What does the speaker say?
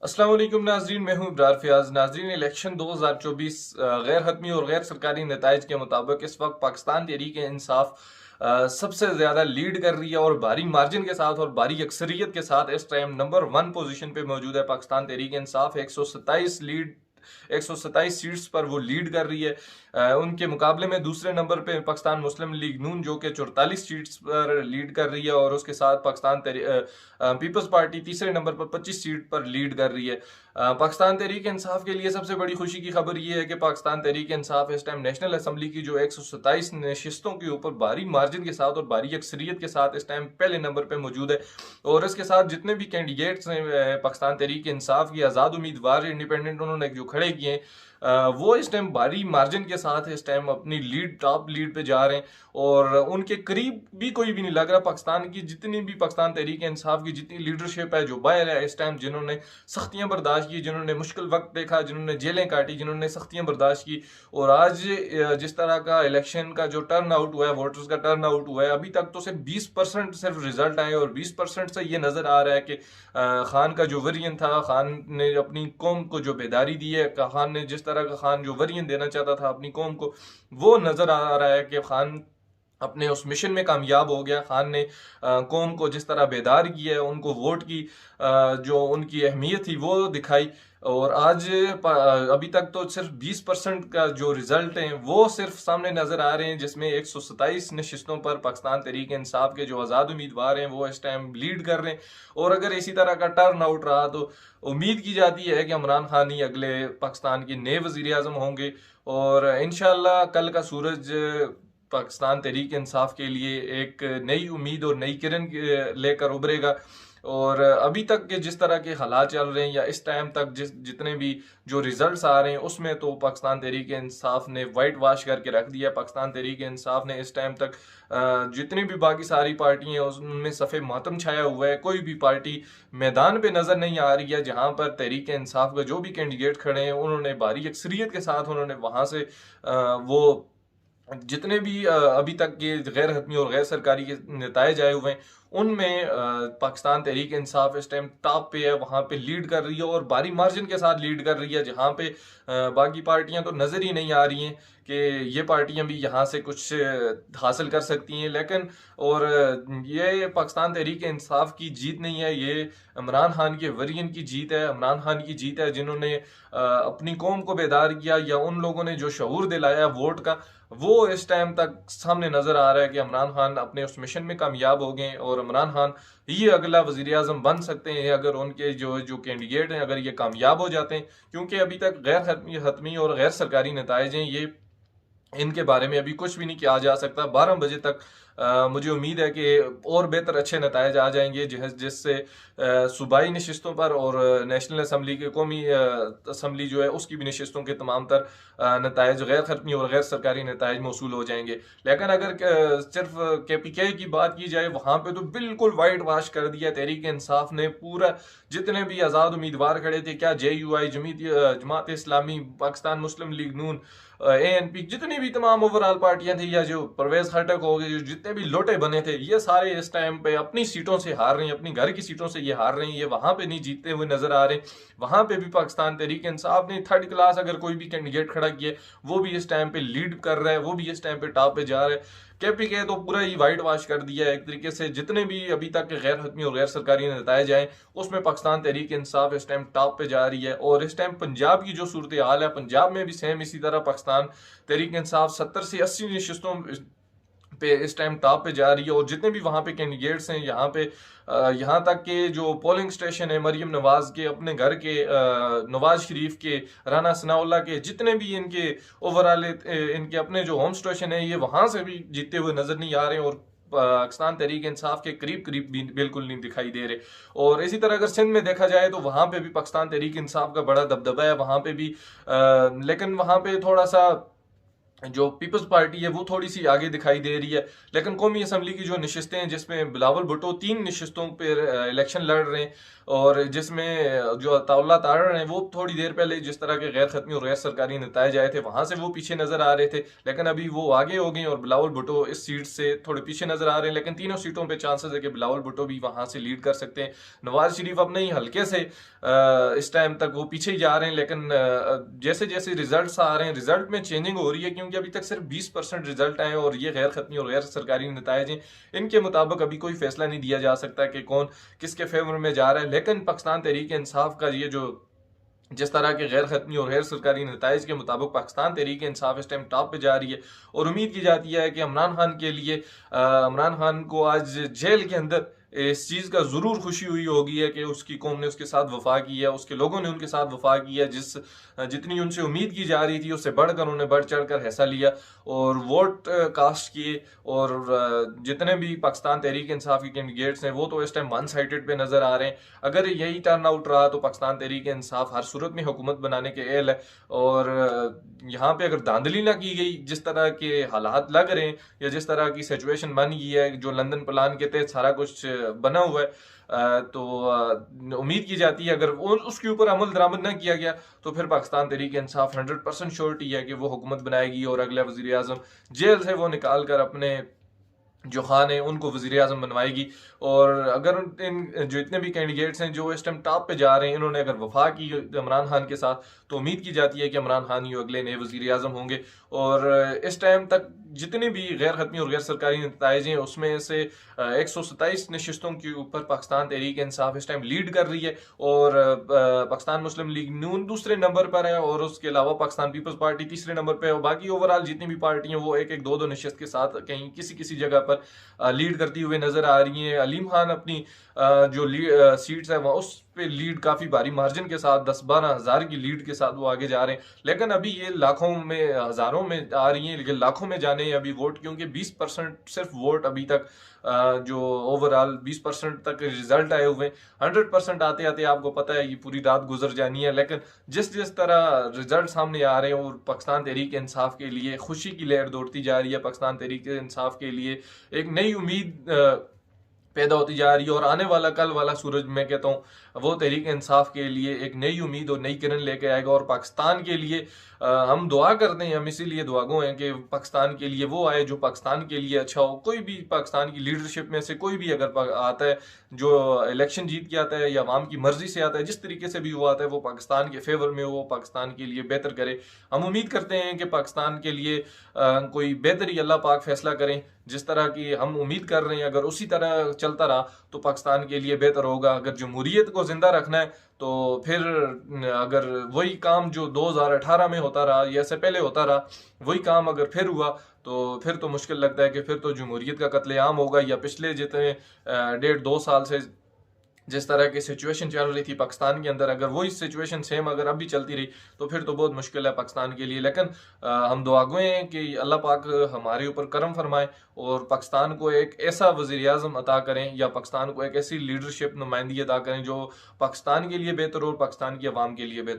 अस्सलाम वालेकुम नाजरीन, मैं हूं इब्रार फयाज। नाजरीन, इलेक्शन 2024 गैर हतमी और गैर सरकारी नताइज के मुताबिक इस वक्त पाकिस्तान तहरीक इंसाफ सबसे ज्यादा लीड कर रही है और भारी मार्जिन के साथ और भारी अक्सरियत के साथ इस टाइम नंबर 1 पोजीशन पे मौजूद है। पाकिस्तान तहरीक इंसाफ 127 सीट्स पर वो लीड कर रही है। उनके मुकाबले में दूसरे नंबर पे पाकिस्तान मुस्लिम लीग नून जो कि 44 सीट्स पर लीड कर रही है और उसके साथ पाकिस्तान पीपल्स पार्टी तीसरे नंबर पर 25 सीट पर लीड कर रही है। पाकिस्तान तहरीक इंसाफ के लिए सबसे बड़ी खुशी की खबर यह है कि पाकिस्तान तहरीक इंसाफ इस टाइम नेशनल असम्बली की जो 127 नशिस्तों के ऊपर भारी मार्जिन के साथ और भारी अक्सरियत के साथ इस टाइम पहले नंबर पे मौजूद है। और इसके साथ जितने भी कैंडिडेट्स हैं पाकिस्तान तहरीक इंसाफ की आज़ाद उम्मीदवार इंडिपेंडेंट उन्होंने जो खड़े किए हैं, वो इस टाइम भारी मार्जिन के साथ इस टाइम अपनी टॉप लीड पे जा रहे हैं और उनके करीब भी कोई भी नहीं लग रहा। पाकिस्तान की जितनी भी पाकिस्तान तहरीक इंसाफ की जितनी लीडरशिप है जो बाहर है इस टाइम, जिन्होंने सख्तियां बर्दाश्त की, जिन्होंने मुश्किल वक्त देखा, जिन्होंने जेलें काटी, जिन्होंने सख्तियां बर्दाश्त की, और आज जिस तरह का इलेक्शन का जो टर्न आउट हुआ है, वोटर्स का टर्न आउट हुआ है, अभी तक तो सिर्फ 20% सिर्फ रिजल्ट आए और 20% से ये नजर आ रहा है कि खान का जो वरियन था, खान ने अपनी कौम को जो बेदारी दी है, खान ने जिस तरह का खान जो वरियन देना चाहता था अपनी कौम को, वो नजर आ रहा है कि खान अपने उस मिशन में कामयाब हो गया। खान ने कौम को जिस तरह बेदार किया है, उनको वोट की जो उनकी अहमियत थी वो दिखाई। और आज अभी तक तो सिर्फ 20% का जो रिजल्ट हैं वो सिर्फ सामने नजर आ रहे हैं, जिसमें 127 नशिस्तों पर पाकिस्तान तहरीक इंसाफ के जो आज़ाद उम्मीदवार हैं वो इस टाइम लीड कर रहे हैं। और अगर इसी तरह का टर्न आउट रहा तो उम्मीद की जाती है कि इमरान खान ही अगले पाकिस्तान के नए वजीर आजम होंगे और इंशाल्लाह कल का सूरज पाकिस्तान तहरीक इंसाफ के लिए एक नई उम्मीद और नई किरण लेकर उभरेगा। और अभी तक के जिस तरह के हालात चल रहे हैं या इस टाइम तक जितने भी जो रिजल्ट्स आ रहे हैं उसमें तो पाकिस्तान तहरीक इंसाफ ने वाइट वाश करके रख दिया। पाकिस्तान तहरीक इंसाफ ने इस टाइम तक जितनी भी बाकी सारी पार्टी हैं उनमें सफ़े मातम छाया हुआ है। कोई भी पार्टी मैदान पे नजर नहीं आ रही है जहां पर तहरीक इंसाफ के जो भी कैंडिडेट खड़े हैं उन्होंने भारी अक्सरियत के साथ उन्होंने वहां से वो जितने भी अभी तक के गैर हतमी और गैर सरकारी के नतायज आए हुए हैं उनमें पाकिस्तान तहरीक इंसाफ इस टाइम टॉप पे है, वहां पे लीड कर रही है और भारी मार्जिन के साथ लीड कर रही है, जहां पे बाकी पार्टियां तो नजर ही नहीं आ रही हैं कि ये पार्टियां भी यहाँ से कुछ हासिल कर सकती हैं। लेकिन और ये पाकिस्तान तहरीक इंसाफ की जीत नहीं है, ये इमरान खान के वरियन की जीत है, इमरान खान की जीत है जिन्होंने अपनी कौम को बेदार किया या उन लोगों ने जो शऊर दिलाया वोट का, वो इस टाइम तक सामने नजर आ रहा है कि इमरान खान अपने उस मिशन में कामयाब हो गए और इमरान खान ये अगला वजीर आजम बन सकते हैं अगर उनके जो जो कैंडिडेट हैं अगर ये कामयाब हो जाते हैं। क्योंकि अभी तक गैर हतमी और गैर सरकारी नताइज हैं, ये इनके बारे में अभी कुछ भी नहीं किया जा सकता। 12 बजे तक मुझे उम्मीद है कि और बेहतर अच्छे नतायज आ जाएंगे जिससे सूबाई नशिस्तों पर और नेशनल असम्बली के कौमी असम्बली जो है उसकी भी नशिस्तों के तमाम तर नतायज गैर खत्मी और गैर सरकारी नतायज मौसूल हो जाएंगे। लेकिन अगर सिर्फ KPK की बात की जाए वहाँ पे तो बिल्कुल वाइट वाश कर दिया तहरीक इंसाफ ने। पूरा जितने भी आज़ाद उम्मीदवार खड़े थे, क्या JUI जमात इस्लामी, पाकिस्तान मुस्लिम लीग नून, ANP, जितनी भी तमाम ओवरऑल पार्टियां थी या जो परवेज खटक हो गए, जो जितने भी लोटे बने थे, ये सारे इस टाइम पे अपनी सीटों से हार रहे हैं, अपनी घर की सीटों से ये हार रहे हैं, ये वहां पे नहीं जीतते हुए नजर आ रहे। वहां पे भी पाकिस्तान तहरीक इंसाफ ने थर्ड क्लास अगर कोई भी कैंडिडेट खड़ा किया वो भी इस टाइम पे लीड कर रहा है, वो भी इस टाइम पे टॉप पे जा रहा है। KPK तो पूरा ही वाइट वाश कर दिया है एक तरीके से। जितने भी अभी तक के गैर हतमी और गैर सरकारी नतायज आए उसमें पाकिस्तान तहरीक इंसाफ इस टाइम टॉप पे जा रही है। और इस टाइम पंजाब की जो सूरत हाल है, पंजाब में भी सेम इसी तरह पाकिस्तान तहरीक इंसाफ 70 से 80 नशिस्तों पे इस टाइम टॉप पे जा रही है। और जितने भी वहां पे कैंडिडेट्स हैं यहाँ पे यहाँ तक के जो पोलिंग स्टेशन है मरियम नवाज के अपने घर के, नवाज शरीफ के, राना सनाउल्ला के, जितने भी इनके ओवरऑल इनके अपने जो होम स्टेशन है ये वहां से भी जीतते हुए नजर नहीं आ रहे और पाकिस्तान तहरीक इंसाफ के करीब करीब भी बिल्कुल नहीं दिखाई दे रहे। और इसी तरह अगर सिंध में देखा जाए तो वहां पे भी पाकिस्तान तहरीक इंसाफ का बड़ा दबदबा है वहां पे भी, लेकिन वहां पे थोड़ा सा जो पीपल्स पार्टी है वो थोड़ी सी आगे दिखाई दे रही है। लेकिन कौमी असम्बली की जो नशिस्तें हैं जिसमें बिलावल भुट्टो 3 नशिस्तों पर इलेक्शन लड़ रहे हैं और जिसमें जो अताउल्लाह तारण है वो थोड़ी देर पहले जिस तरह के गैर खत्मी और गैर सरकारी नतायज आए थे वहां से वो पीछे नजर आ रहे थे, लेकिन अभी वो आगे हो गई और बिलावल भुट्टो इस सीट से थोड़े पीछे नजर आ रहे हैं। लेकिन तीनों सीटों पे चांसेस है कि बिलावल भुट्टो भी वहां से लीड कर सकते हैं। नवाज शरीफ अपने ही हल्के से इस टाइम तक वो पीछे ही जा रहे हैं, लेकिन जैसे जैसे रिजल्ट्स आ रहे हैं रिजल्ट में चेंजिंग हो रही है, क्योंकि अभी तक सिर्फ 20% रिजल्ट आए और ये गैर खत्मी और गैर सरकारी नतायज हैं। इनके मुताबिक अभी कोई फैसला नहीं दिया जा सकता कि कौन किसके फेवर में जा रहा है। लेकिन पाकिस्तान तहरीक इंसाफ का ये जो जिस तरह के गैर खत्मी और गैर सरकारी नताइज के मुताबिक पाकिस्तान तहरीक इंसाफ इस टाइम टॉप पे जा रही है और उम्मीद की जाती है कि इमरान खान के लिए इमरान खान को आज जेल के अंदर इस चीज़ का ज़रूर खुशी हुई होगी है कि उसकी कौम ने उसके साथ वफा की है, उसके लोगों ने उनके साथ वफा की है। जितनी उनसे उम्मीद की जा रही थी उससे बढ़कर उन्होंने बढ़ चढ़ कर हिस्सा लिया और वोट कास्ट किए। और जितने भी पाकिस्तान तहरीक इंसाफ के कैंडिडेट्स हैं वो तो इस टाइम वन साइडेड पे नज़र आ रहे हैं। अगर यही टर्न आउट रहा तो पाकिस्तान तहरीक इंसाफ हर सूरत में हुकूमत बनाने के एल है। और यहाँ पे अगर धांधली ना की गई, जिस तरह के हालात लग रहे हैं या जिस तरह की सिचुएशन बन गई है, जो लंदन प्लान के तहत सारा कुछ बना हुआ है, तो उम्मीद की जाती है अगर उसके ऊपर अमल दरामद ना किया गया तो फिर पाकिस्तान तहरीक इंसाफ 100% श्योरिटी है कि वो हुकूमत बनाएगी और अगला वजीर आजम जेल से वो निकाल कर अपने जो खान है उनको वजीर आजम बनवाएगी। और अगर इन जो इतने भी कैंडिडेट्स हैं जो इस टाइम टॉप पे जा रहे हैं इन्होंने अगर वफा की इमरान खान के साथ तो उम्मीद की जाती है कि इमरान खान ही अगले नए वजीर आजम होंगे। और इस टाइम तक जितने भी गैर खत्मी और गैर सरकारी नताइज हैं उसमें से 127 नशिस्तों के ऊपर पाकिस्तान तहरीक इंसाफ इस टाइम लीड कर रही है और पाकिस्तान मुस्लिम लीग नून दूसरे नंबर पर है और उसके अलावा पाकिस्तान पीपल्स पार्टी तीसरे नंबर पर है। और बाकी ओवरऑल जितनी भी पार्टी हैं वो एक एक दो दो नशिस्त के साथ कहीं किसी किसी जगह पर लीड करती हुए नजर आ रही हैं। अलीम खान अपनी जो सीट्स है वहाँ उस पे लीड काफी भारी मार्जिन के साथ 10-12 हज़ार की लीड के साथ वो आगे जा रहे हैं। लेकिन अभी ये लाखों में हजारों में आ रही हैं, लेकिन लाखों में जाने हैं अभी वोट, क्योंकि 20% सिर्फ वोट अभी तक जो ओवरऑल 20% तक रिजल्ट आए हुए हैं। 100% आते आते आपको पता है ये पूरी रात गुजर जानी है। लेकिन जिस जिस तरह रिजल्ट सामने आ रहे हैं और पाकिस्तान तहरीक इंसाफ के लिए खुशी की लहर दौड़ती जा रही है, पाकिस्तान तहरीक इंसाफ के लिए एक नई उम्मीद पैदा होती जा रही है और आने वाला कल वाला सूरज मैं कहता हूँ वो तहरीक इंसाफ के लिए एक नई उम्मीद और नई किरण लेके आएगा। और पाकिस्तान के लिए हम दुआ करते हैं, हम इसीलिए दुआगो हैं कि पाकिस्तान के लिए वो आए जो पाकिस्तान के लिए अच्छा हो। कोई भी पाकिस्तान की लीडरशिप में से कोई भी अगर आता है जो इलेक्शन जीत के आता है या अवाम की मर्जी से आता है, जिस तरीके से भी वो आता है वो पाकिस्तान के फेवर में हो, पाकिस्तान के लिए बेहतर करे। हम उम्मीद करते हैं कि पाकिस्तान के लिए कोई बेहतरी अल्लाह पाक फैसला करें। जिस तरह की हम उम्मीद कर रहे हैं अगर उसी तरह चलता रहा तो पाकिस्तान के लिए बेहतर होगा। अगर जमहूरियत को जिंदा रखना है तो फिर अगर वही काम जो 2018 में होता रहा या इससे पहले होता रहा वही काम अगर फिर हुआ तो फिर तो मुश्किल लगता है कि फिर तो जमहूरियत का कत्लेआम होगा। या पिछले जितने 1.5-2 साल से जिस तरह की सिचुएशन चल रही थी पाकिस्तान के अंदर, अगर वही सिचुएशन सेम अगर अब भी चलती रही तो फिर तो बहुत मुश्किल है पाकिस्तान के लिए। लेकिन हम दुआगों हैं कि अल्लाह पाक हमारे ऊपर करम फरमाए और पाकिस्तान को एक ऐसा वज़ीर आज़म अता करें या पाकिस्तान को एक ऐसी लीडरशिप नुमाइंदगी अता करें जो पाकिस्तान के लिए बेहतर हो और पाकिस्तान की आवाम के लिए बेहतर।